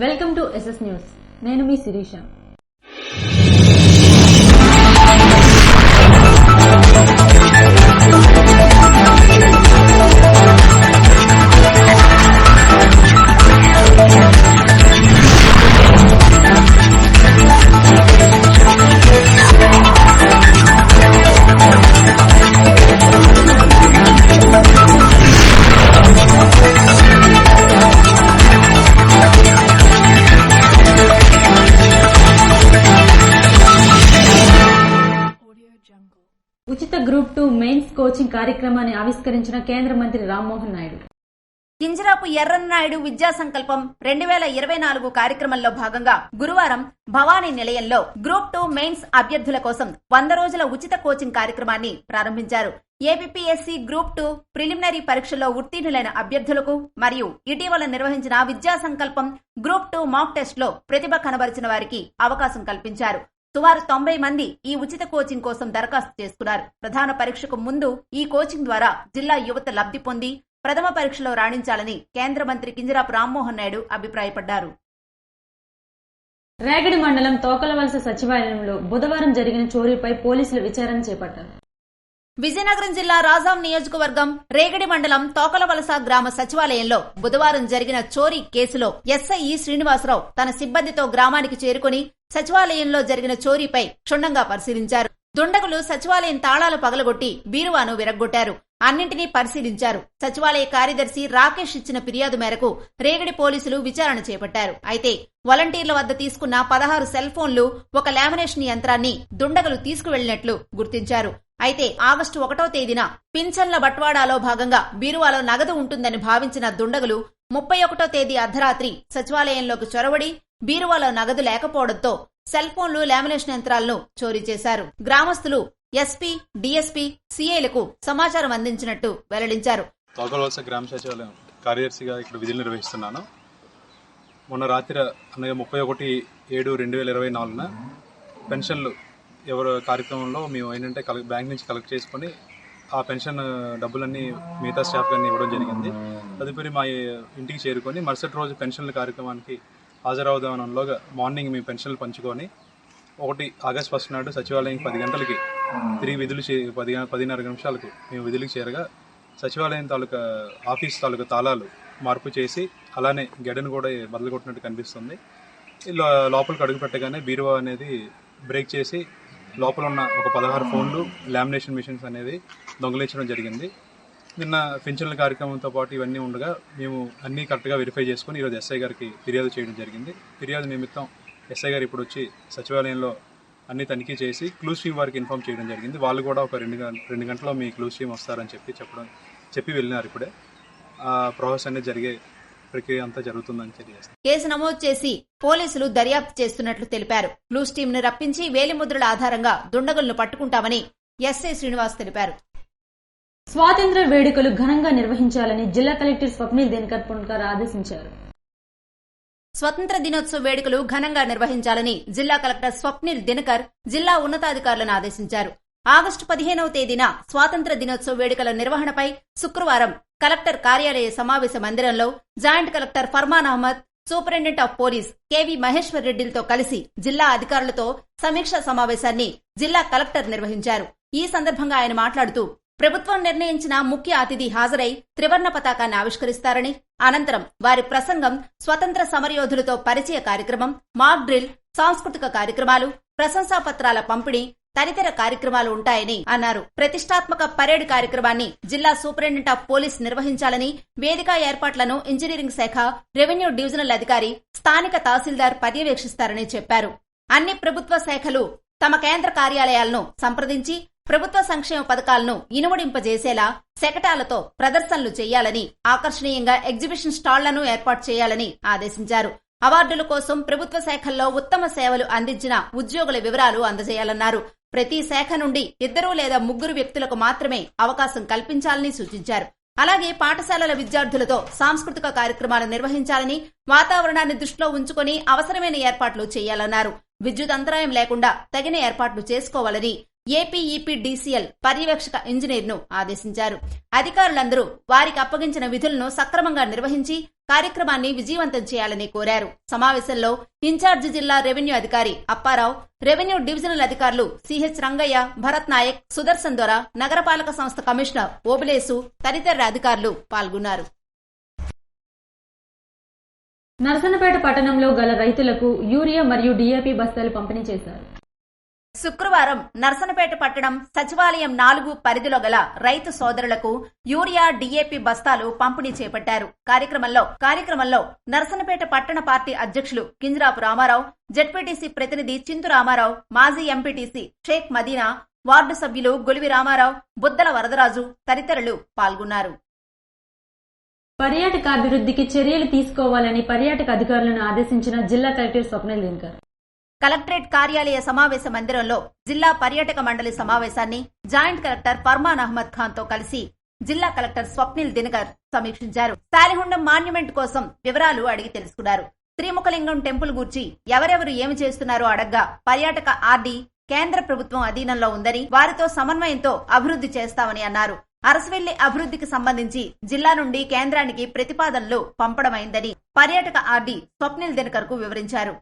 Welcome to SS news. నేను మీ శిరీష. ఉచిత group 2 mains coaching కార్యక్రమాన్ని ఆవిష్కరించిన కేంద్ర మంత్రి రామ్మోహన్ నాయుడు. కింజరాపు ఎర్రన్నాయుడు విద్యా సంకల్పం 2024 కార్యక్రమంలో భాగంగా గురువారం భవానీ నిలయంలో గ్రూప్ 2 మెయిన్స్ అభ్యర్థుల కోసం 100 రోజుల ఉచిత కోచింగ్ కార్యక్రమాన్ని ప్రారంభించారు. ఏపీఎస్సీ గ్రూప్ 2 ప్రిలిమినరీ పరీక్షల్లో ఉత్తీర్ణులైన అభ్యర్థులకు మరియు ఇటీవల నిర్వహించిన విద్యా సంకల్పం గ్రూప్ 2 మాక్ టెస్ట్ లో ప్రతిభ కనబరిచిన వారికి అవకాశం కల్పించారు. సుమారు 90 మంది ఈ ఉచిత కోచింగ్ కోసం దరఖాస్తు చేసుకున్నారు. ప్రధాన పరీక్షకు ముందు ఈ కోచింగ్ ద్వారా జిల్లా యువత లబ్ధి పొంది ప్రథమ పరీక్షలో రాణించాలని కేంద్ర మంత్రి కింజరాపు రామ్మోహన్ నాయుడు అభిప్రాయపడ్డారు. రేగడి మండలం తోకలవలస సచివాలయంలో బుధవారం జరిగిన చోరీపై పోలీసులు విచారణ చేపట్టారు. విజయనగరం జిల్లా రాజాం నియోజకవర్గం రేగడి మండలం తోకలవలస గ్రామ సచివాలయంలో బుధవారం జరిగిన చోరీ కేసులో ఎస్ఐ శ్రీనివాసరావు తన సిబ్బందితో గ్రామానికి చేరుకుని సచివాలయంలో జరిగిన చోరీపై క్షుణ్ణంగా పరిశీలించారు. దుండగులు సచివాలయం తాళాలు పగలగొట్టి బీరువాను విరగ్గొట్టారు. అన్నింటినీ పరిశీలించారు. సచివాలయ కార్యదర్శి రాకేష్ ఇచ్చిన ఫిర్యాదు మేరకు రేగడి పోలీసులు విచారణ చేపట్టారు. అయితే వాలంటీర్ల వద్ద తీసుకున్న 16 సెల్ ఫోన్లు, ఒక లామినేషన్ యంత్రాన్ని దుండగులు తీసుకువెళ్లినట్లు గుర్తించారు. అయితే ఆగస్టు 1వ తేదీన పింఛన్ల బట్వాడాలో భాగంగా బీరువాలో నగదు ఉంటుందని భావించిన దుండగులు 31వ తేదీ అర్ధరాత్రి సచివాలయంలోకి చొరబడి బీరువాలో నగదు లేకపోవడంతో సెల్ ఫోన్లు, లామినేషన్ యంత్రాలను చోరీ చేశారు. గ్రామస్తులు ఎస్పీ, డీఎస్పీ, సీఐలకు సమాచారం అందించినట్టు వెల్లడించారు. తోకలవలస గ్రామ సచివాలయం కార్యదర్శిగా ఇక్కడ విధులు నిర్వహిస్తున్నాను. మొన్న రాత్రి అనగా 31/7/2024 పెన్షన్లు ఎవరు కార్యక్రమంలో మేము ఏంటంటే బ్యాంక్ నుంచి కలెక్ట్ చేసుకుని ఆ పెన్షన్ డబ్బులన్నీ మిగతా స్టాఫ్ అన్ని ఇవ్వడం జరిగింది. తదుపరి మా ఇంటికి చేరుకొని మరుసటి రోజు పెన్షన్ల కార్యక్రమానికి హాజరవుదామనలోగా మార్నింగ్ మేము పెన్షన్లు పంచుకొని 1 ఆగస్టు 1 నాడు సచివాలయం 10 గంటలకి తిరిగి విధులు 10:30 నిమిషాలకు మేము విధులకు చేరగా సచివాలయం తాలూకా ఆఫీస్ తాలూకా తాళాలు మార్పు చేసి అలానే గెడను కూడా బదులు కొట్టినట్టు కనిపిస్తుంది. లోపలికి అడుగు పెట్టగానే బీరువా అనేది బ్రేక్ చేసి లోపల ఉన్న ఒక 16 ఫోన్లు, లామినేషన్ మిషన్స్ అనేది దొంగిలించడం జరిగింది. నిన్న పింఛన్ల కార్యక్రమంతో పాటు ఇవన్నీ ఉండగా మేము అన్నీ కరెక్ట్గా వెరిఫై చేసుకుని ఈరోజు ఎస్ఐ గారికి ఫిర్యాదు చేయడం జరిగింది. ఫిర్యాదు నిమిత్తం ఎస్ఐ గారు ఇప్పుడు వచ్చి సచివాలయంలో అన్ని తనిఖీ చేసి క్లూస్ టీమ్ వారికి ఇన్ఫార్మ్ చేయడం జరిగింది. వాళ్ళు కూడా ఒక 2 గంటల్లో మీ క్లూస్ టీమ్ వస్తారని చెప్పి వెళ్ళినారు. ఇప్పుడే ఆ ప్రాసెస్ అనేది జరిగే ప్రక్రియ అంతా జరుగుతుందని తెలియజేస్తారు. కేసు నమోదు చేసి పోలీసులు దర్యాప్తు చేస్తున్నట్లు తెలిపారు. క్లూస్ టీమ్ ను రప్పించి వేలిముద్రల ఆధారంగా దుండగులను పట్టుకుంటామని ఎస్ఐ శ్రీనివాస్ తెలిపారు. స్వాతంత్ర్య వేడుకలు ఘనంగా నిర్వహించాలని జిల్లా కలెక్టర్ స్వప్నిల్ దినకర్ పుణ్కర్ ఆదేశించారు. స్వతంత్ర దినోత్సవ వేడుకలు ఘనంగా నిర్వహించాలని జిల్లా కలెక్టర్ స్వప్నిల్ దినకర్ జిల్లా ఉన్నతాధికారులను ఆదేశించారు. ఆగస్టు 15వ తేదీన స్వాతంత్ర దినోత్సవ వేడుకల నిర్వహణపై శుక్రవారం కలెక్టర్ కార్యాలయ సమావేశ మందిరంలో joint collector Farman Ahmad, superintendent of police K V Maheshwar రెడ్డిలతో కలిసి జిల్లా అధికారులతో సమీక్షా సమావేశాన్ని జిల్లా కలెక్టర్ నిర్వహించారు. ఈ సందర్భంగా ఆయన మాట్లాడుతూ ప్రభుత్వం నిర్ణయించిన ముఖ్య అతిథి హాజరై త్రివర్ణ పతాకాన్ని ఆవిష్కరిస్తారని, అనంతరం వారి ప్రసంగం, స్వతంత్ర సమరయోధులతో పరిచయ కార్యక్రమం, మాక్ డ్రిల్, సాంస్కృతిక కార్యక్రమాలు, ప్రశంసాపత్రాల పంపిణీ తదితర కార్యక్రమాలు ఉంటాయని అన్నారు. ప్రతిష్టాత్మక పరేడ్ కార్యక్రమాన్ని జిల్లా సూపరింటెండెంట్ ఆఫ్ పోలీస్ నిర్వహించాలని, వేదిక ఏర్పాట్లను ఇంజనీరింగ్ శాఖ, రెవెన్యూ డివిజనల్ అధికారి, స్థానిక తహసీల్దార్ పర్యవేక్షిస్తారని చెప్పారు. అన్ని ప్రభుత్వ శాఖలు తమ కేంద్ర కార్యాలయాలను సంప్రదించి ప్రభుత్వ సంక్షేమ పథకాలను ఇనుమడింపజేసేలా శకటాలతో ప్రదర్శనలు చేయాలని, ఆకర్షణీయంగా ఎగ్జిబిషన్ స్టాళ్లను ఏర్పాటు చేయాలని ఆదేశించారు. అవార్డుల కోసం ప్రభుత్వ శాఖల్లో ఉత్తమ సేవలు అందించిన ఉద్యోగుల వివరాలు అందజేయాలన్నారు. ప్రతి శాఖ నుండి 2 లేదా 3 వ్యక్తులకు మాత్రమే అవకాశం కల్పించాలని సూచించారు. అలాగే పాఠశాలల విద్యార్థులతో సాంస్కృతిక కార్యక్రమాలు నిర్వహించాలని, వాతావరణాన్ని దృష్టిలో ఉంచుకుని అవసరమైన ఏర్పాట్లు చేయాలన్నారు. విద్యుత్ అంతరాయం లేకుండా తగిన ఏర్పాట్లు చేసుకోవాలని, ఏపీఈపీడీసీఎల్ పర్యవేక్షక ఇంజనీర్ను ఆదేశించారు. అధికారులందరూ వారికి అప్పగించిన విధులను సక్రమంగా నిర్వహించి కార్యక్రమాన్ని విజయవంతం చేయాలని కోరారు. సమావేశంలో ఇన్ఛార్జి జిల్లా రెవెన్యూ అధికారి అప్పారావు, రెవెన్యూ డివిజనల్ అధికారులు సిహెచ్ రంగయ్య, భరత్ నాయక్, సుదర్శన్ దొర, నగరపాలక సంస్థ కమిషనర్ ఓబులేసు తదితర అధికారులు పాల్గొన్నారు. నరసన్నపేట పట్టణంలో గల రైతులకు యూరియా మరియు డీఏపీ బస్తాలు పంపిణీ చేశారు. శుక్రవారం నరసన్నపేట పట్టణం సచివాలయం 4 పరిధిలో గల రైతు సోదరులకు యూరియా, డీఏపీ బస్తాలు పంపిణీ చేపట్టారు. కార్యక్రమంలో నరసన్నపేట పట్టణ పార్టీ అధ్యక్షులు కింజరాపు రామారావు, జెడ్పీటీసీ ప్రతినిధి చింతు రామారావు, మాజీ ఎంపీటీసీ షేక్ మదీనా, వార్డు సభ్యులు గొలివి రామారావు, బుద్దల వరదరాజు తదితరులు పాల్గొన్నారు. పర్యాటకాభివృద్ధికి చర్యలు తీసుకోవాలని పర్యాటక అధికారులను ఆదేశించిన జిల్లా కలెక్టర్ స్వప్నిల్ దినకర్. కలెక్టరేట్ కార్యాలయ సమావేశ మందిరంలో జిల్లా పర్యాటక మండలి సమావేశాన్ని జాయింట్ కలెక్టర్ ఫర్మాన్ అహ్మద్ ఖాన్ తో కలిసి జిల్లా కలెక్టర్ స్వప్నిల్ దినకర్ సమీక్షించారు. శాలిహుండం మాన్యుమెంట్ కోసం వివరాలు అడిగి తెలుసుకున్నారు. శ్రీముఖలింగం టెంపుల్ గూర్చి ఎవరెవరు ఏమి చేస్తున్నారో అడగ్గా పర్యాటక ఆర్డీ కేంద్ర ప్రభుత్వం అధీనంలో ఉందని, వారితో సమన్వయంతో అభివృద్ధి చేస్తామని అన్నారు. అరసవెల్లి అభివృద్ధికి సంబంధించి జిల్లా నుండి కేంద్రానికి ప్రతిపాదనలు పంపడమైందని పర్యాటక ఆర్డీ స్వప్నిల్ దినకర్ కు వివరించారు.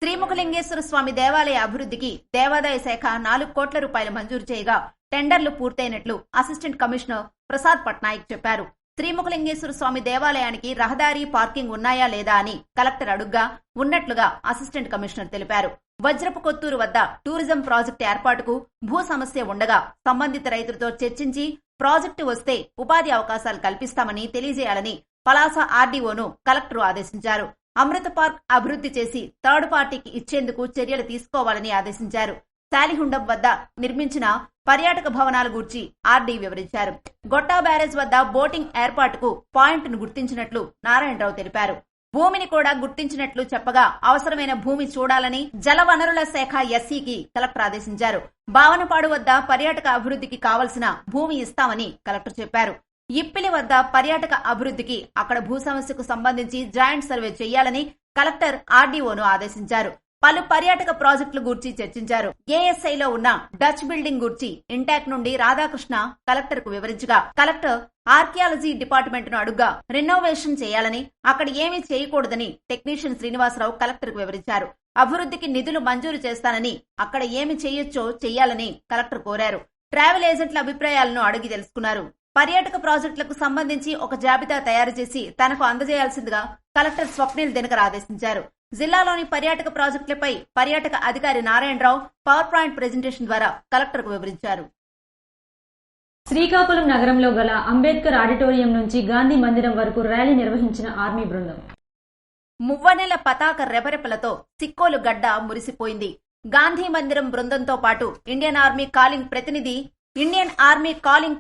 శ్రీముఖలింగేశ్వర స్వామి దేవాలయ అభివృద్ధికి దేవాదాయ శాఖ 4 కోట్ల రూపాయలు మంజూరు చేయగా టెండర్లు పూర్తయినట్లు అసిస్టెంట్ కమిషనర్ ప్రసాద్ పట్నాయక్ చెప్పారు. శ్రీముఖలింగేశ్వర స్వామి దేవాలయానికి రహదారి, పార్కింగ్ ఉన్నాయా లేదా అని కలెక్టర్ అడుగ్గా ఉన్నట్లుగా అసిస్టెంట్ కమిషనర్ తెలిపారు. వజ్రపు కొత్తూరు వద్ద టూరిజం ప్రాజెక్టు ఏర్పాటుకు భూ సమస్య ఉండగా సంబంధిత రైతులతో చర్చించి ప్రాజెక్టు వస్తే ఉపాధి అవకాశాలు కల్పిస్తామని తెలియజేయాలని పలాస ఆర్డీఓను కలెక్టర్ ఆదేశించారు. అమృత పార్క్ అభివృద్ధి చేసి థర్డ్ పార్టీకి ఇచ్చేందుకు చర్యలు తీసుకోవాలని ఆదేశించారు. శాలిహుండం వద్ద నిర్మించిన పర్యాటక భవనాల గూర్చి ఆర్డీ వివరించారు. గొట్టా బ్యారేజ్ వద్ద బోటింగ్ ఏర్పాటుకు పాయింట్ను గుర్తించినట్లు నారాయణరావు తెలిపారు. భూమిని కూడా గుర్తించినట్లు చెప్పగా అవసరమైన భూమి చూడాలని జలవనరుల శాఖ ఎస్సీకి కలెక్టర్ ఆదేశించారు. భావనపాడు వద్ద పర్యాటక అభివృద్ధికి కావలసిన భూమి ఇస్తామని కలెక్టర్ చెప్పారు. ఇప్పిలి వద్ద పర్యాటక అభివృద్ధికి అక్కడ భూ సమస్యకు సంబంధించి జాయింట్ సర్వే చేయాలని కలెక్టర్ ఆర్డీఓను ఆదేశించారు. పలు పర్యాటక ప్రాజెక్టుల గూర్చి చర్చించారు. ఏఎస్ఐలో ఉన్న డచ్ బిల్డింగ్ గూర్చి ఇంటాక్ నుండి రాధాకృష్ణ కలెక్టర్ కు వివరించగా కలెక్టర్ ఆర్కియాలజీ డిపార్ట్మెంట్ ను అడుగ్గా రెనోవేషన్ చేయాలని, అక్కడ ఏమీ చేయకూడదని టెక్నీషియన్ శ్రీనివాసరావు కలెక్టర్ కు వివరించారు. అభివృద్ధికి నిధులు మంజూరు చేస్తానని, అక్కడ ఏమి చేయొచ్చో చెయ్యాలని కలెక్టర్ కోరారు. ట్రావెల్ ఏజెంట్ల అభిప్రాయాలను అడిగి తెలుసుకున్నారు. పర్యాటక ప్రాజెక్టులకు సంబంధించి ఒక జాబితా తయారు చేసి తనకు అందజేయాల్సిందిగా కలెక్టర్ స్వప్నిల్ దినకర్ ఆదేశించారు. జిల్లాలోని పర్యాటక ప్రాజెక్టులపై పర్యాటక అధికారి నారాయణరావు పవర్ పాయింట్ ప్రెజెంటేషన్ ద్వారా కలెక్టర్కు వివరించారు. శ్రీకాకుళం నగరంలో గల అంబేద్కర్ ఆడిటోరియం నుంచి గాంధీ మందిరం వరకు ర్యాలీ నిర్వహించిన ఆర్మీ బృందం. మువ్వనెల పతాక రెపరెపలతో సిక్కోలు గడ్డ మురిసిపోయింది. గాంధీ మందిరం బృందంతో పాటు ఇండియన్ ఆర్మీ కాలింగ్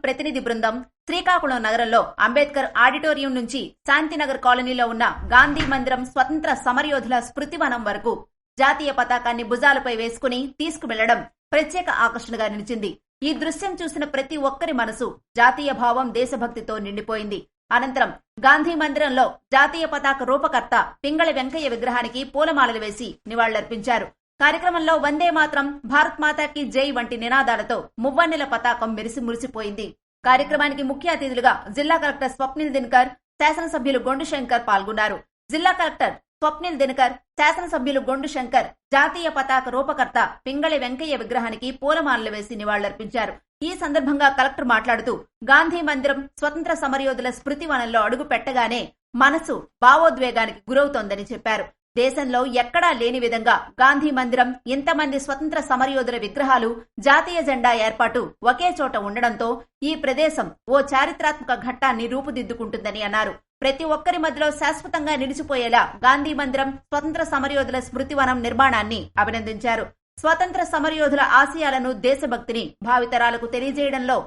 ప్రతినిధి బృందం శ్రీకాకుళం నగరంలో అంబేద్కర్ ఆడిటోరియం నుంచి శాంతినగర్ కాలనీలో ఉన్న గాంధీ మందిరం స్వతంత్ర సమరయోధుల స్మృతివనం వరకు జాతీయ పతాకాన్ని భుజాలపై వేసుకుని తీసుకువెళ్లడం ప్రత్యేక ఆకర్షణగా నిలిచింది. ఈ దృశ్యం చూసిన ప్రతి ఒక్కరి మనసు జాతీయ భావం, దేశభక్తితో నిండిపోయింది. అనంతరం గాంధీ మందిరంలో జాతీయ పతాక రూపకర్త పింగళి వెంకయ్య విగ్రహానికి పూలమాలలు వేసి నివాళులర్పించారు. కార్యక్రమంలో వందే మాత్రం, భారత్ మాతాకి జై వంటి నినాదాలతో మువ్వన్నెల పతాకం మురిసిపోయింది. కార్యక్రమానికి ముఖ్య అతిథులుగా జిల్లా కలెక్టర్ స్వప్నిల్ దినకర్, శాసనసభ్యులు గొండు శంకర్ పాల్గొన్నారు. జిల్లా కలెక్టర్ స్వప్నిల్ దినకర్, శాసనసభ్యులు గొండు శంకర్ జాతీయ పతాక రూపకర్త పింగళి వెంకయ్య విగ్రహానికి పూలమాలలు వేసి నివాళులర్పించారు. ఈ సందర్భంగా కలెక్టర్ మాట్లాడుతూ గాంధీ మందిరం స్వతంత్ర సమరయోధుల స్మృతి వనంలో అడుగు పెట్టగానే మనసు భావోద్వేగానికి గురవుతోందని చెప్పారు. దేశంలో ఎక్కడా లేని విధంగా గాంధీ మందిరం, ఇంతమంది స్వతంత్ర సమరయోధుల విగ్రహాలు, జాతీయ జెండా ఏర్పాటు ఒకే చోట ఉండడంతో ఈ ప్రదేశం ఓ చారిత్రాత్మక ఘట్టాన్ని రూపుదిద్దుకుంటుందని అన్నారు. ప్రతి ఒక్కరి మధ్యలో శాశ్వతంగా నిలిచిపోయేలా గాంధీ మందిరం, స్వతంత్ర సమరయోధుల స్మృతివనం నిర్మాణాన్ని అభినందించారు. స్వతంత్ర సమరయోధుల ఆశయాలను, దేశభక్తిని భావితరాలకు తెలియజేయడంలో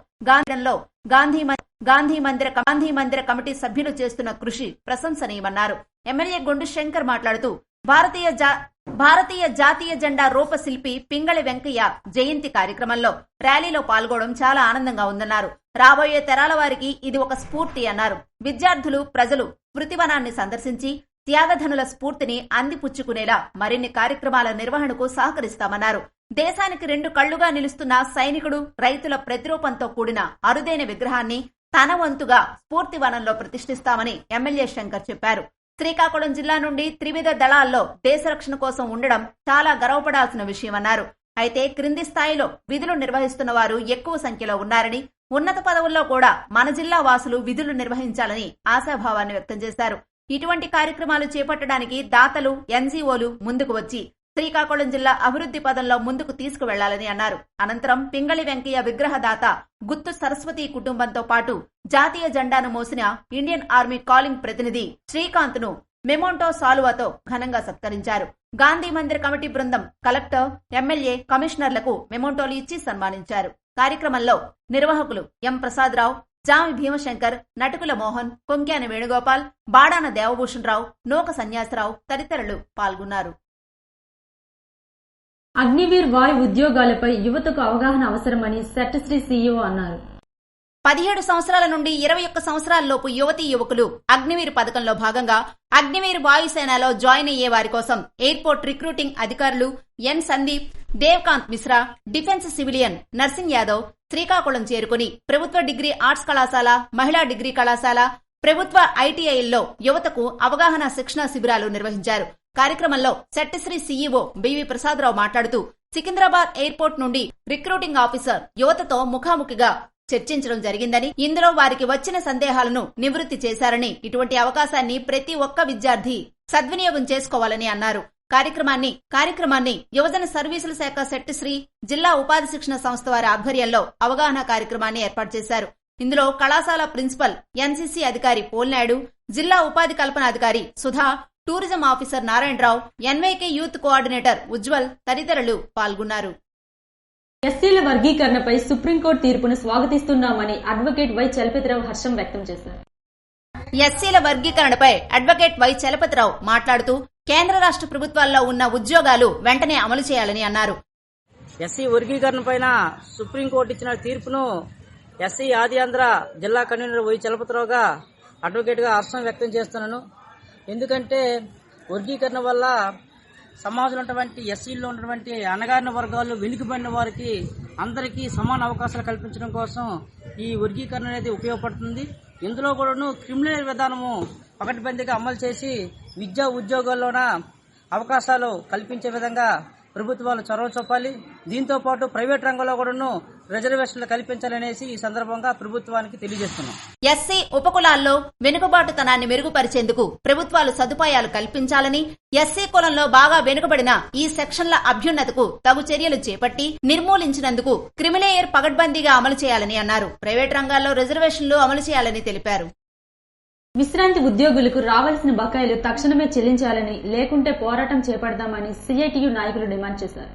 గాంధీ మందిర కమిటీ సభ్యులు చేస్తున్న కృషి ప్రశంసనీయమన్నారు. ఎమ్మెల్యే గొండు శంకర్ మాట్లాడుతూ భారతీయ జాతీయ జెండా రూపశిల్పి పింగళి వెంకయ్య జయంతి కార్యక్రమంలో ర్యాలీలో పాల్గొనడం చాలా ఆనందంగా ఉందన్నారు. రాబోయే తరాల వారికి ఇది ఒక స్ఫూర్తి అన్నారు. విద్యార్థులు, ప్రజలు స్మృతివనాన్ని సందర్శించి త్యాగధనుల స్ఫూర్తిని అందిపుచ్చుకునేలా మరిన్ని కార్యక్రమాల నిర్వహణకు సహకరిస్తామన్నారు. దేశానికి 2 కళ్లుగా నిలుస్తున్న సైనికుడు, రైతుల ప్రతిరూపంతో కూడిన అరుదైన విగ్రహాన్ని తన వంతుగా స్ఫూర్తివనంలో ప్రతిష్ఠిస్తామని ఎమ్మెల్యే శంకర్ చెప్పారు. శ్రీకాకుళం జిల్లా నుండి త్రివిధ దళాల్లో దేశ రక్షణ కోసం ఉండడం చాలా గర్వపడాల్సిన విషయమన్నారు. అయితే క్రింది స్థాయిలో విధులు నిర్వహిస్తున్న వారు ఎక్కువ సంఖ్యలో ఉన్నారని, ఉన్నత పదవుల్లో కూడా మన జిల్లా వాసులు విధులు నిర్వహించాలని ఆశాభావాన్ని వ్యక్తం చేశారు. ఇటువంటి కార్యక్రమాలు చేపట్టడానికి దాతలు, ఎన్జీఓలు ముందుకు వచ్చి శ్రీకాకుళం జిల్లా అభివృద్ధి పదంలో ముందుకు తీసుకువెళ్లాలని అన్నారు. అనంతరం పింగళి వెంకయ్య విగ్రహదాత గుత్తు సరస్వతి కుటుంబంతో పాటు జాతీయ జెండాను మోసిన ఇండియన్ ఆర్మీ కాలింగ్ ప్రతినిధి శ్రీకాంత్ ను మెమోంటో సాలువాతో ఘనంగా సత్కరించారు. గాంధీ మందిర్ కమిటీ బృందం కలెక్టర్, ఎమ్మెల్యే, కమిషనర్లకు మెమోంటోలు ఇచ్చి సన్మానించారు. కార్యక్రమంలో నిర్వాహకులు ఎం ప్రసాదరావు, జామి భీమశంకర్, నటుకుల మోహన్, కొంక్యాని వేణుగోపాల్, బాడాన దేవభూషణ్ రావు, నోక సన్యాసరావు తదితరులు పాల్గొన్నారు. అగ్నివీర్ వాయు ఉద్యోగాలపై యువతకు అవగాహన అవసరమని సెట్శ్రీ సీఈఓ అన్నారు. 17 సంవత్సరాల నుండి 21 సంవత్సరాలలోపు యువతీ యువకులు అగ్నివీర్ పథకంలో భాగంగా అగ్నివీర్ వాయుసేనలో జాయిన్ అయ్యే వారి కోసం ఎయిర్పోర్ట్ రిక్రూటింగ్ అధికారులు N Sandeep, Devkant Mishra, defence civilian Narsing Yadav Srikakulam చేరుకుని ప్రభుత్వ డిగ్రీ ఆర్ట్స్ కళాశాల, మహిళా డిగ్రీ కళాశాల, ప్రభుత్వ ఐటీఐల్లో యువతకు అవగాహన శిక్షణ శిబిరాలు నిర్వహించారు. కార్యక్రమంలో సెట్శ్రీ సీఈఓ బివి ప్రసాదరావు మాట్లాడుతూ సికింద్రాబాద్ ఎయిర్పోర్ట్ నుండి రిక్రూటింగ్ ఆఫీసర్ యువతతో ముఖాముఖిగా చర్చించడం జరిగిందని, ఇందులో వారికి వచ్చిన సందేహాలను నివృత్తి చేశారని, ఇటువంటి అవకాశాన్ని ప్రతి ఒక్క విద్యార్థి సద్వినియోగం చేసుకోవాలని అన్నారు. కార్యక్రమాన్ని యువజన సర్వీసుల శాఖ సెట్శ్రీ జిల్లా ఉపాధి శిక్షణ సంస్థ వారి ఆధ్వర్యంలో అవగాహన కార్యక్రమాన్ని ఏర్పాటు చేశారు. ఇందులో కళాశాల ప్రిన్సిపల్, ఎన్సీసీ అధికారి పోల్నాయుడు, జిల్లా ఉపాధి కల్పన అధికారి Sudha, tourism officer Narayanarao, NYK youth coordinator Ujwal తదితరులు పాల్గొన్నారు. ఎస్సీల వర్గీకరణపై సుప్రీంకోర్టు తీర్పును స్వాగతిస్తున్నామని అడ్వకేట్ వై చలపతిరావు హర్షం వ్యక్తం చేశారు. ఎస్సీల వర్గీకరణపై అడ్వకేట్ వై చలపతిరావు మాట్లాడుతూ కేంద్ర రాష్ట్ర ప్రభుత్వాల్లో ఉన్న ఉద్యోగాలు వెంటనే అమలు చేయాలని అన్నారు. ఎస్సీ వర్గీకరణ పైన సుప్రీంకోర్టు ఇచ్చిన తీర్పును ఎస్సీ ఆది ఆంధ్ర జిల్లా కన్వీనర్ వై చలపతిరావుగా అడ్వకేట్ గా హర్షం వ్యక్తం చేస్తున్నాను. ఎందుకంటే వర్గీకరణ వల్ల సమాజంలో ఉన్నటువంటి ఎస్సీల్లో ఉన్నటువంటి అణగారిన వర్గాలు, వెనుకబడిన వారికి అందరికీ సమాన అవకాశాలు కల్పించడం కోసం ఈ వర్గీకరణ అనేది ఉపయోగపడుతుంది. ఇందులో కూడాను క్రిమినల్ విధానము పకడ్బందీగా అమలు చేసి విద్యా ఉద్యోగాల్లోన అవకాశాలు కల్పించే విధంగా ప్రభుత్వాలు చొరవ చూపాలి. దీంతో పాటు ప్రైవేట్ రంగంలో కూడాను రిజర్వేషన్లు కల్పించాలనేసి ఈ సందర్భంగా ప్రభుత్వానికి తెలియజేస్తున్నాం. ఎస్సీ ఉపకులాల్లో వెనుకబాటుతనాన్ని మెరుగుపరిచేందుకు ప్రభుత్వాలు సదుపాయాలు కల్పించాలని, ఎస్సీ కులంలో బాగా వెనుకబడిన ఈ సెక్షన్ల అభ్యున్నతకు తగు చర్యలు చేపట్టి నిర్మూలించినందుకు క్రిమిలేయర్ పగడ్బందీగా అమలు చేయాలని అన్నారు. ప్రైవేట్ రంగాల్లో రిజర్వేషన్లు అమలు చేయాలని తెలిపారు. విశ్రాంతి ఉద్యోగులకు రావాల్సిన బకాయిలు తక్షణమే చెల్లించాలని, లేకుంటే పోరాటం చేపడదామని సిఐటియు నాయకులు డిమాండ్ చేశారు.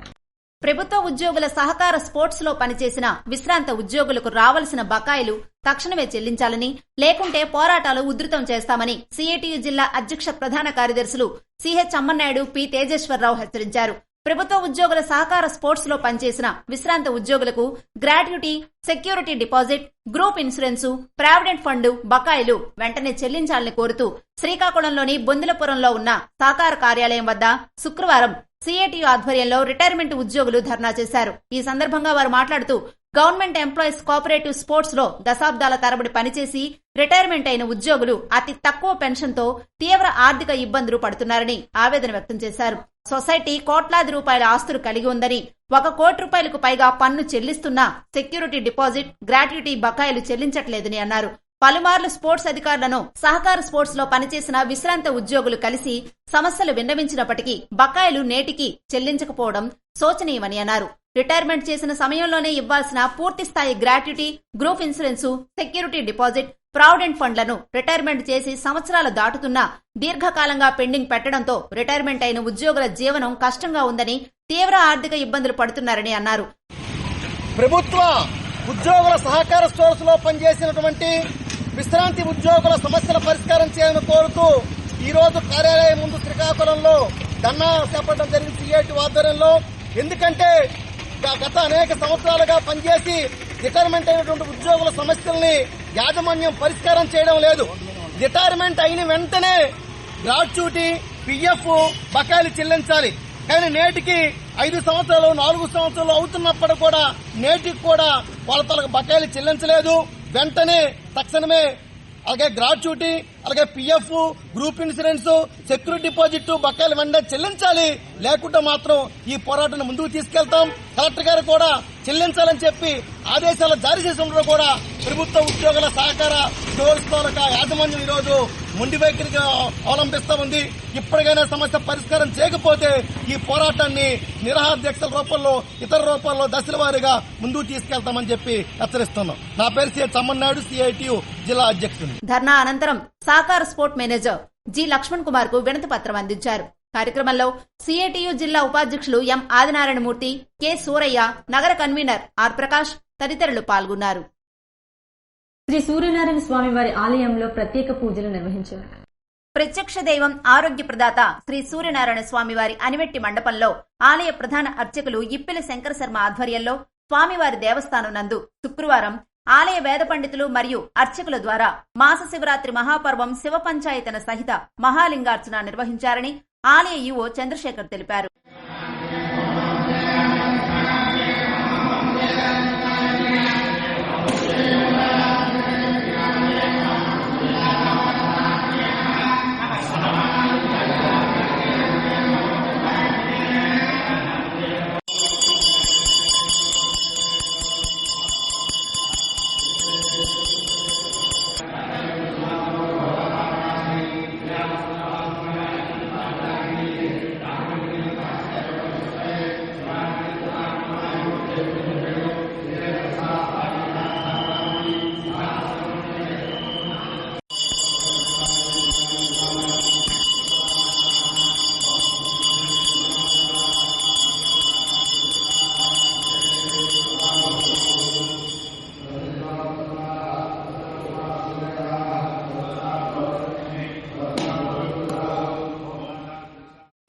ప్రభుత్వ ఉద్యోగుల సహకార స్పోర్ట్స్ లో పనిచేసిన విశ్రాంత ఉద్యోగులకు రావాల్సిన బకాయిలు తక్షణమే చెల్లించాలని, లేకుంటే పోరాటాలు ఉధృతం చేస్తామని సిఐటియు జిల్లా అధ్యక్ష ప్రధాన కార్యదర్శులు సిహెచ్ అమ్మన్నాయుడు, పి తేజేశ్వరరావు హెచ్చరించారు. ప్రభుత్వ ఉద్యోగుల సహకార స్పోర్ట్స్ లో పనిచేసిన విశ్రాంత ఉద్యోగులకు gratuity, security deposit, group insurance, provident fund బకాయిలు వెంటనే చెల్లించాలని కోరుతూ శ్రీకాకుళంలోని బొందులపురంలో ఉన్న సహకార కార్యాలయం వద్ద శుక్రవారం సిఐటియు ఆధ్వర్యంలో రిటైర్మెంట్ ఉద్యోగులు ధర్నా చేశారు. ఈ సందర్భంగా వారు మాట్లాడుతూ గవర్నమెంట్ ఎంప్లాయీస్ కోఆపరేటివ్ స్పోర్ట్స్ లో దశాబ్దాల తరబడి పనిచేసి రిటైర్మెంట్ అయిన ఉద్యోగులు అతి తక్కువ పెన్షన్ తో తీవ్ర ఆర్థిక ఇబ్బందులు పడుతున్నారని ఆవేదన వ్యక్తం చేశారు. సొసైటీ కోట్లాది రూపాయల ఆస్తులు కలిగి ఉందని, 1 కోటి రూపాయలకు పైగా పన్ను చెల్లిస్తున్నా సెక్యూరిటీ డిపాజిట్, గ్రాట్యుటీ బకాయిలు చెల్లించట్లేదని అన్నారు. పలుమార్లు స్పోర్ట్స్ అధికారులను సహకార స్పోర్ట్స్ లో పనిచేసిన విశ్రాంత ఉద్యోగులు కలిసి సమస్యలు విన్నవించినప్పటికీ బకాయిలు నేటికి చెల్లించకపోవడం శోచనీయమని అన్నారు. రిటైర్మెంట్ చేసిన సమయంలోనే ఇవ్వాల్సిన పూర్తి స్థాయి gratuity, group insurance, security deposit, provident ఫండ్లను రిటైర్మెంట్ చేసి సంవత్సరాలు దాటుతున్నా దీర్ఘకాలంగా పెండింగ్ పెట్టడంతో రిటైర్మెంట్ అయిన ఉద్యోగుల జీవనం కష్టంగా ఉందని, తీవ్ర ఆర్థిక ఇబ్బందులు పడుతున్నారని అన్నారు. ప్రభుత్వ ఉద్యోగుల సహకార స్టోర్స్ లో పనిచేసినటువంటి విశ్రాంతి ఉద్యోగుల సమస్యల పరిష్కారం చేయాలని కోరుతూ ఈ రోజు కార్యాలయం ముందు శ్రీకాకుళంలో ధర్నా చేపట్టడం జరిగింది సిఐటి ఆధ్వర్యంలో. ఎందుకంటే గత అనేక సంవత్సరాలుగా పనిచేసి రిటైర్మెంట్ అయినటువంటి ఉద్యోగుల సమస్యల్ని యాజమాన్యం పరిష్కారం చేయడం లేదు. రిటైర్మెంట్ అయిన వెంటనే గ్రాట్యుటీ, పిఎఫ్ బకాయిలు చెల్లించాలి. కానీ నేటికి 5 సంవత్సరాలు 4 సంవత్సరాలు అవుతున్నప్పుడు కూడా నేటికి కూడా వాళ్ళ తలకు బకాయిలు చెల్లించలేదు. వెంటనే తక్షణమే అలాగే గ్రాట్యుటీ, అలాగే PF, group insurance, security deposit బకాయిలు వెంటనే చెల్లించాలి. లేకుంటే మాత్రం ఈ పోరాటాన్ని ముందుకు తీసుకెళ్తాం. కలెక్టర్ గారు కూడా చెల్లించాలని చెప్పి ఆదేశాలు జారీ చేసి ఉండడం కూడా ప్రభుత్వ ఉద్యోగుల సహకార ఉద్యోగస్తుల యాజమాన్యం ఈరోజు మొండి వైఖరిగా అవలంబిస్తా ఉంది. ఇప్పటికైనా సమస్య పరిష్కారం చేయకపోతే ఈ పోరాటాన్ని నిరాహార దీక్షల రూపంలో ఇతర రూపాల్లో దశల వారీగా ముందుకు తీసుకెళ్తామని చెప్పి హెచ్చరిస్తున్నాం. నా పేరు సి చమ్మన్నాయుడు, సిఐటియు జిల్లా అధ్యక్షుడు. ధర్నా అనంతరం సహకార sport manager G Lakshman Kumar కు వినతి పత్రం అందించారు. కార్యక్రమంలో సిఐటియు జిల్లా ఉపాధ్యక్షులు ఎం ఆదినారాయణమూర్తి, కె సూరయ్య, నగర కన్వీనర్ ఆర్ ప్రకాష్ తదితరులు పాల్గొన్నారు. శ్రీ సూర్యనారాయణ స్వామి వారి ఆలయంలో ప్రత్యేక పూజలు నిర్వహించారు. ప్రత్యక్ష దైవం ఆరోగ్య ప్రదాత శ్రీ సూర్యనారాయణ స్వామి వారి అనివెట్టి మండపంలో ఆలయ ప్రధాన అర్చకులు ఇప్పిలి శంకర శర్మ ఆధ్వర్యంలో స్వామివారి దేవస్థానం నందు శుక్రవారం ఆలయ వేద పండితులు మరియు అర్చకుల ద్వారా మాస శివరాత్రి మహాపర్వం శివ పంచాయతన సహిత మహాలింగార్చన నిర్వహించారని ఆలయ ఈవో చంద్రశేఖర్ తెలిపారు.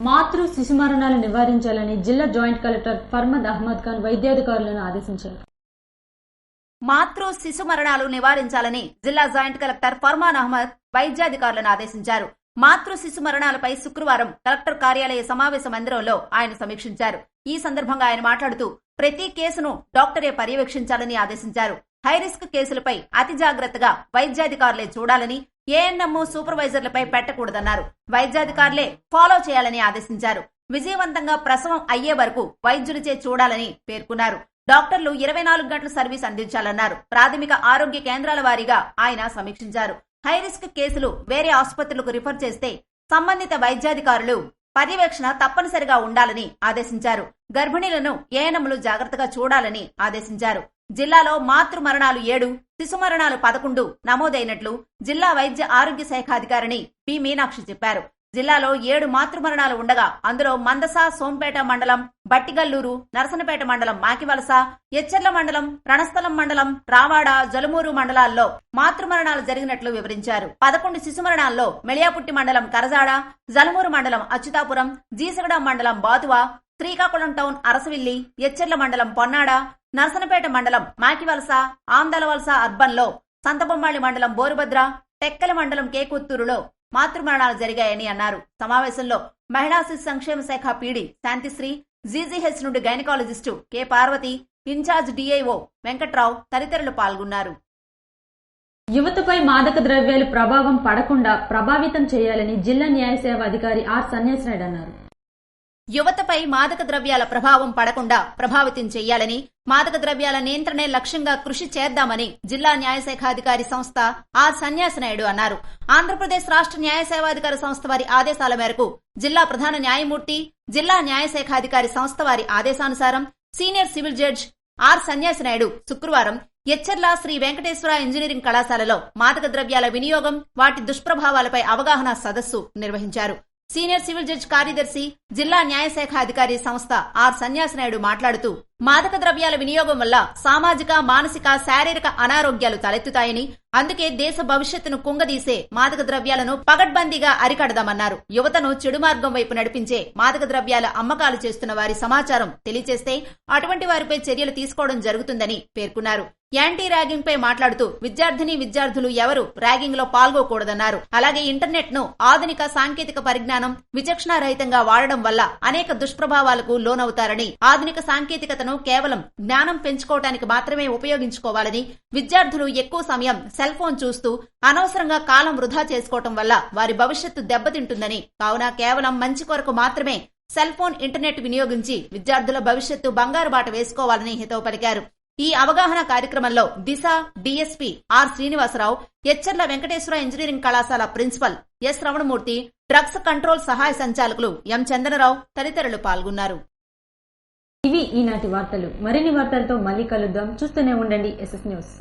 మాతృ శిశు మరణాలు నివారించాలని జిల్లా జాయింట్ కలెక్టర్ ఫర్మద్ అహ్మద్ ఖాన్ వైద్యాధికారులను ఆదేశించారు. మాతృ శిశు మరణాలు నివారించాలని జిల్లా జాయింట్ కలెక్టర్ ఫర్మాన్ అహ్మద్ వైద్యాధికారులను ఆదేశించారు. మాతృ శిశు మరణాలపై శుక్రవారం కలెక్టర్ కార్యాలయ సమావేశ మందిరంలో ఆయన సమీక్షించారు. ఈ సందర్భంగా ఆయన మాట్లాడుతూ ప్రతి కేసును డాక్టరే పర్యవేక్షించాలని ఆదేశించారు. హైరిస్క్ కేసులపై అతి జాగ్రత్తగా వైద్యాధికారులే చూడాలని, ఏఎన్ఎం సూపర్వైజర్లపై పెట్టకూడదన్నారు. వైద్యాధికారులే ఫాలో చేయాలని ఆదేశించారు. విజయవంతంగా ప్రసవం అయ్యే వరకు వైద్యులచే చూడాలని పేర్కొన్నారు. డాక్టర్లు 24 గంటల సర్వీస్ అందించాలన్నారు. ప్రాథమిక ఆరోగ్య కేంద్రాల వారీగా ఆయన సమీక్షించారు. హైరిస్క్ కేసులు వేరే ఆసుపత్రులకు రిఫర్ చేస్తే సంబంధిత వైద్యాధికారులు పర్యవేక్షణ తప్పనిసరిగా ఉండాలని ఆదేశించారు. గర్భిణీలను ఏఎన్ఎంలు జాగ్రత్తగా చూడాలని ఆదేశించారు. జిల్లాలో మాతృ మరణాలు 7, శిశు మరణాలు 11 నమోదైనట్లు జిల్లా వైద్య ఆరోగ్య శాఖ అధికారిని పి మీనాక్షి చెప్పారు. జిల్లాలో 7 మాతృ మరణాలు ఉండగా అందులో మందస, సోంపేట మండలం, బట్టిగల్లూరు, నరసనపేట మండలం, మాకివలస, ఎచ్చెర్ల మండలం, రణస్థలం మండలం, రావాడ, జలుమూరు మండలాల్లో మాతృ మరణాలు జరిగినట్లు వివరించారు. 11 శిశు మరణాల్లో మెళియాపుట్టి మండలం కరజాడ, జలుమూరు మండలం అచ్యుతాపురం, జీసగడ మండలం బాతువ, శ్రీకాకుళం టౌన్ అరసవిల్లి, ఎచ్చెర్ల మండలం పొన్నాడ, నరసనపేట మండలం మాకివలస, ఆందలవలస అర్బన్లో, సంతబొమ్మాళి మండలం బోరుభద్ర, టెక్కల మండలం కేకుత్తూరులో మాతృమరణాలు జరిగాయని అన్నారు. సమావేశంలో మహిళా శిశు సంక్షేమ శాఖ పీడీ శాంతిశ్రీ, జీజీహెచ్ నుండి gynaecologist K Parvati, in charge DIO Venkatrao తదితరులు పాల్గొన్నారు. యువతపై మాదక ద్రవ్యాలు ప్రభావం పడకుండా ప్రభావితం చేయాలని జిల్లా న్యాయ సేవ అధికారి ఆర్ సన్యాసినాయుడు అన్నారు. యువతపై మాదక ద్రవ్యాల ప్రభావం పడకుండా ప్రభావితం చేయాలని, మాదక ద్రవ్యాల నియంత్రణే లక్ష్యంగా కృషి చేద్దామని జిల్లా న్యాయశాఖాధికారి సంస్థ ఆర్ సన్యాసినాయుడు అన్నారు. ఆంధ్రప్రదేశ్ రాష్ట్ర న్యాయ సేవాధికారి సంస్థ వారి ఆదేశాల మేరకు జిల్లా ప్రధాన న్యాయమూర్తి, జిల్లా న్యాయశాఖాధికారి సంస్థ వారి ఆదేశానుసారం senior civil judge R Sanyasinaidu శుక్రవారం ఎచ్చెర్ల శ్రీ వెంకటేశ్వర ఇంజనీరింగ్ కళాశాలలో మాదక ద్రవ్యాల వినియోగం, వాటి దుష్ప్రభావాలపై అవగాహన సదస్సు నిర్వహించారు. సీనియర్ సివిల్ జడ్జ్ కార్యదర్శి, జిల్లా న్యాయశాఖ అధికారి సంస్థ ఆర్ సన్యాసినాయుడు మాట్లాడుతూ మాదక ద్రవ్యాల వినియోగం వల్ల సామాజిక, మానసిక, శారీరక అనారోగ్యాలు తలెత్తుతాయని, అందుకే దేశ భవిష్యత్తును కుంగదీసే మాదక ద్రవ్యాలను పగడ్బందీగా అరికడదామన్నారు. యువతను చెడు మార్గం వైపు నడిపించే మాదక ద్రవ్యాల అమ్మకాలు చేస్తున్న వారి సమాచారం తెలియజేస్తే అటువంటి వారిపై చర్యలు తీసుకోవడం జరుగుతుందని పేర్కొన్నారు. యాంటీ ర్యాగింగ్ పై మాట్లాడుతూ విద్యార్థులు ఎవరు ర్యాగింగ్ లో పాల్గొకూడదన్నారు. అలాగే ఇంటర్నెట్ ను ఆధునిక సాంకేతిక పరిజ్ఞానం విచక్షణారహితంగా వాడడం వల్ల అనేక దుష్ప్రభావాలకు లోనవుతారని, ఆధునిక సాంకేతికతను కేవలం జ్ఞానం పెంచుకోవడానికి మాత్రమే ఉపయోగించుకోవాలని, విద్యార్థులు ఎక్కువ సమయం సెల్ ఫోన్ చూస్తూ అనవసరంగా కాలం వృధా చేసుకోవటం వల్ల వారి భవిష్యత్తు దెబ్బతింటుందని, కావున కేవలం మంచి కొరకు మాత్రమే సెల్ ఫోన్, ఇంటర్నెట్ వినియోగించి విద్యార్థుల భవిష్యత్తు బంగారు బాట వేసుకోవాలని హితవు పలికారు. ఈ అవగాహన కార్యక్రమంలో Disha DSP R Srinivasa Rao, Etcherla Venkateswara engineering కళాశాల principal S Ramanamurthy, drugs control సహాయ సంచాలకులు ఎం చందనరావు తదితరులు పాల్గొన్నారు. ఇవి ఈనాటి వార్తలు. మరిన్ని వార్తలతో మళ్ళీ కలుద్దాం. చూస్తూనే ఉండండి SS న్యూస్.